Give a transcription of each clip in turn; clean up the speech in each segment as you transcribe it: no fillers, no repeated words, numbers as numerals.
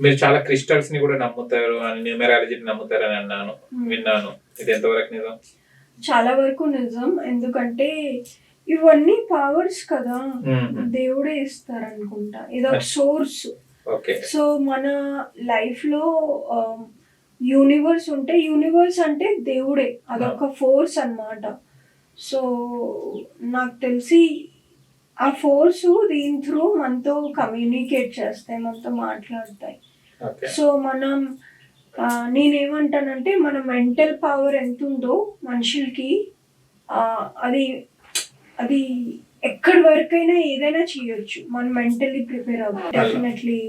మీరు చాలా క్రిస్టల్స్ ని కూడా నమ్ముతారు అని, న్యూమరాలజీని నమ్ముతారు అని విన్నాను. ఇది ఎంతవరకు నిజం? చాలా వరకు నిజం. ఎందుకంటే ఇవన్నీ పవర్స్ కదా, దేవుడే ఇస్తారు అనుకుంటా. ఇదొక సోర్స్. సో మన లైఫ్ లో యూనివర్స్ ఉంటే, యూనివర్స్ అంటే దేవుడే, అదొక ఫోర్స్ అన్నమాట. సో నాకు తెలిసి ఆ ఫోర్స్ దీని త్రూ మనతో కమ్యూనికేట్ చేస్తాయి, మనతో మాట్లాడతాయి. సో మనం నేనేమంటానంటే మన మెంటల్ పవర్ ఎంత ఉందో మనుషులకి, అది అది ఎక్కడి వరకైనా ఏదైనా చేయొచ్చు. మనం మెంటల్లీ ప్రిపేర్ అవ్వాలి. డెఫినెట్లీ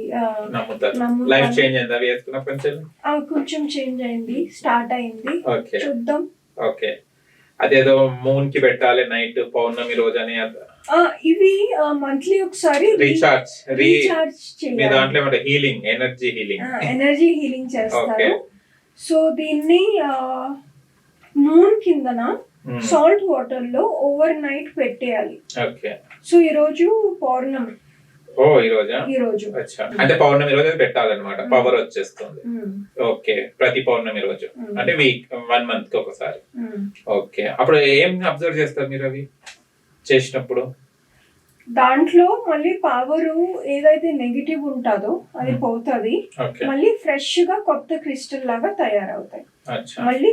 కొంచెం చేంజ్ అయింది, స్టార్ట్ అయింది. చూద్దాం. అదేదో మూన్ కి పెట్టాలి నైట్ పౌర్ణమి రోజు అని, ఇవి మంత్లీ ఒకసారి రీఛార్జ్ చేయాలి. హీలింగ్, ఎనర్జీ హీలింగ్ చేస్తారు. సో దీన్ని మూన్ కిందన సాల్ట్ వాటర్ లో ఓవర్ నైట్ పెట్టేయాలి. సో ఈ రోజు పౌర్ణమి. ఈ రోజు అంటే పౌర్ణమి రోజు పెట్టాలన్నమాట, పవర్ వచ్చేస్తుంది. ఓకే, ప్రతి పౌర్ణమి రోజు అంటే వీక్ 1 month కి ఒకసారి. ఓకే, అప్పుడు ఏం అబ్జర్వ్ చేస్తారు మీరు అవి చేసినప్పుడు? దాంట్లో మళ్ళీ పవర్ ఏదైతే నెగిటివ్ ఉంటుందో అది పోతుంది, మళ్ళీ ఫ్రెష్ గా కొత్త క్రిస్టల్ లాగా తయారవుతాయి. మళ్ళీ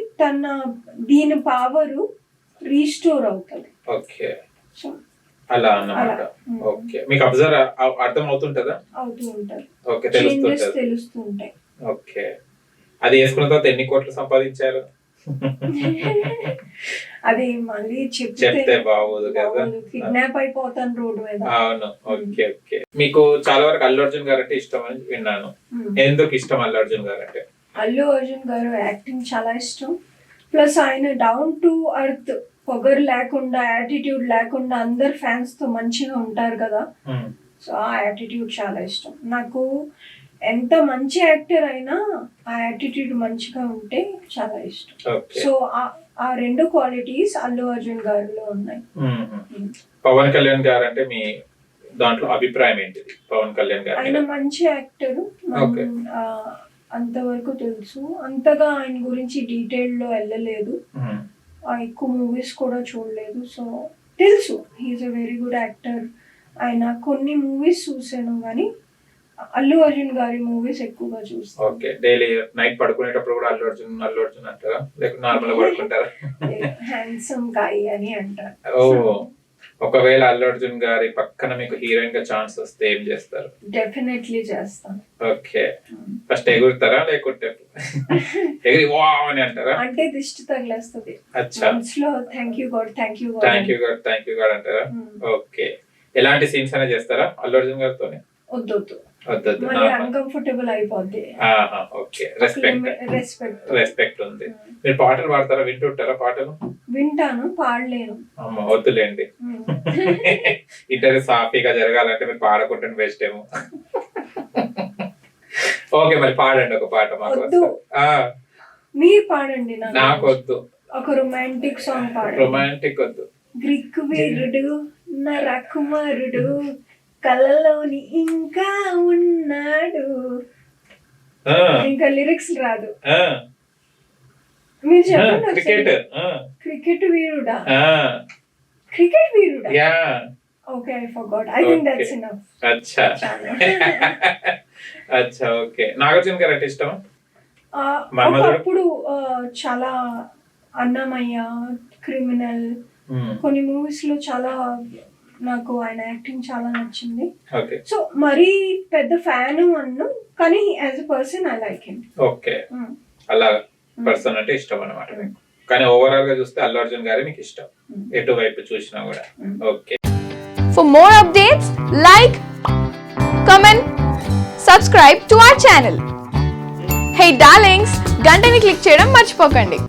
దీని పవర్ రీస్టోర్ అవుతుంది. ఓకే, అలా అన్నమాట. ఓకే, మీకు అబ్జర్వ్ అర్థం అవుతుంటదా? అవుతూ ఉంటది. ఓకే, తెలుస్తుంటాయి. ఓకే, అది వేసుకున్న తర్వాత ఎన్ని కోట్లు సంపాదించారు? అది మళ్ళీ చెప్తే బాగోదు కదా, కిడ్నాప్ అయిపోతాను రోడ్డు మీద. అవును. ఓకే ఓకే, మీకు చాలా వరకు అల్లు అర్జున్ గారు అంటే ఇష్టం అని విన్నాను. ఎందుకు ఇష్టం అల్లు అర్జున్ గారు అంటే? అల్లు అర్జున్ గారు యాక్టింగ్ చాలా ఇష్టం. ప్లస్ ఆయన డౌన్ టు అర్త్, పొగరు లేకుండా, యాటిట్యూడ్ లేకుండా అందరు ఫ్యాన్స్ తో మంచిగా ఉంటారు కదా. సో ఆ యాటిట్యూడ్ చాలా ఇష్టం నాకు. ఎంత మంచి యాక్టర్ అయినా ఆ యాటిట్యూడ్ మంచిగా ఉంటే చాలా ఇష్టం. సో ఆ 2 క్వాలిటీస్ అల్లు అర్జున్ గారిలో ఉన్నాయి. పవన్ కళ్యాణ్ గారు అంటే మీ దాంట్లో అభిప్రాయం ఏంటిది? పవన్ కళ్యాణ్ గారు ఆయన మంచి యాక్టర్, అంతవరకు తెలుసు. అంతగా ఆయన గురించి డీటెయిల్ లో వెళ్ళలేదు, ఎక్కువ మూవీస్ కూడా చూడలేదు. సో తెలుసు he's a very good actor. ఆయన కొన్ని మూవీస్ చూసాను కానీ అల్లు అర్జున్ గారి మూవీస్ ఎక్కువగా చూస్తాను. ఓకే, డైలీ నైట్ పడుకునేటప్పుడు కూడా అల్లు అర్జున్ అంటారా, లేకపోతే నార్మల్ గా పడుకుంటారా? హ్యాండ్సమ్ గాయ్ అని అంటారు. ఓ, ఒకవేళ అల్లు అర్జున్ గారి పక్కన మీకు హీరోయిన్ గా ఛాన్స్ వస్తే ఏం చేస్తారు? డెఫినెట్లీ చేస్తాను. ఓకే, ఫస్ట్ ఎగురుతారా లేకుంటే ఎగిరి వావ్ అని అంటారా? అంటే దిష్టి తగిలేస్తుంది. థ్యాంక్ యూ గాడ్ అంటారా? ఓకే, ఎలాంటి సీన్స్ అయినా చేస్తారా అల్లు అర్జున్ గారితో? వద్దు, అన్కంఫర్టబుల్ అయిపోద్ది. ఓకే, రెస్పెక్ట్ ఉంది. మీరు పాటలు పాడతారా? వింటుంటారా పాటలు? వింటాను, పాడలేను. అమ్మ వద్దులేండి, ఇంటర్వ్యూ సాఫీగా జరగాలంటే మీరు పాడకుంటే బెస్ట్ ఏమో. ఓకే, మరి పాడండి ఒక పాట మాకు. మీరు పాడండి. నాకు వద్దు, ఒక రొమాంటిక్ సాంగ్ పాడండి. రొమాంటిక్ వద్దు. గ్రీకు వీరుడు నా రాకుమారుడు, కళ్ళలోని ఇంకా ఉన్నాడు. ఇంకా లిరిక్స్ రాదు. మీరు చెప్పండి. క్రికెట్ వీరుడా? క్రికెట్ వీరుడా? Okay, I forgot. I think that's enough. అచ్చా ఓకే. నాగార్జున గారు అంటే ఇష్టమా? అప్పుడు చాలా అన్నమయ్య, క్రిమినల్, కొన్ని మూవీస్ లో చాలా నాకు ఆయన యాక్టింగ్ చాలా నచ్చింది. సో మరీ పెద్ద ఫ్యాన్ అన్ను, కానీ as a person I like him. Okay, అలా పర్సన్ అంటే ఇష్టం అన్నమాట. కానీ ఓవరాల్ గా చూస్తే అల్లు అర్జున్ గారే మీకు ఇష్టం, ఎటువైపు చూసినా కూడా. Okay. For more updates, like, comment, subscribe to our channel. Hey darlings, గంటని click చేయడం మర్చిపోకండి.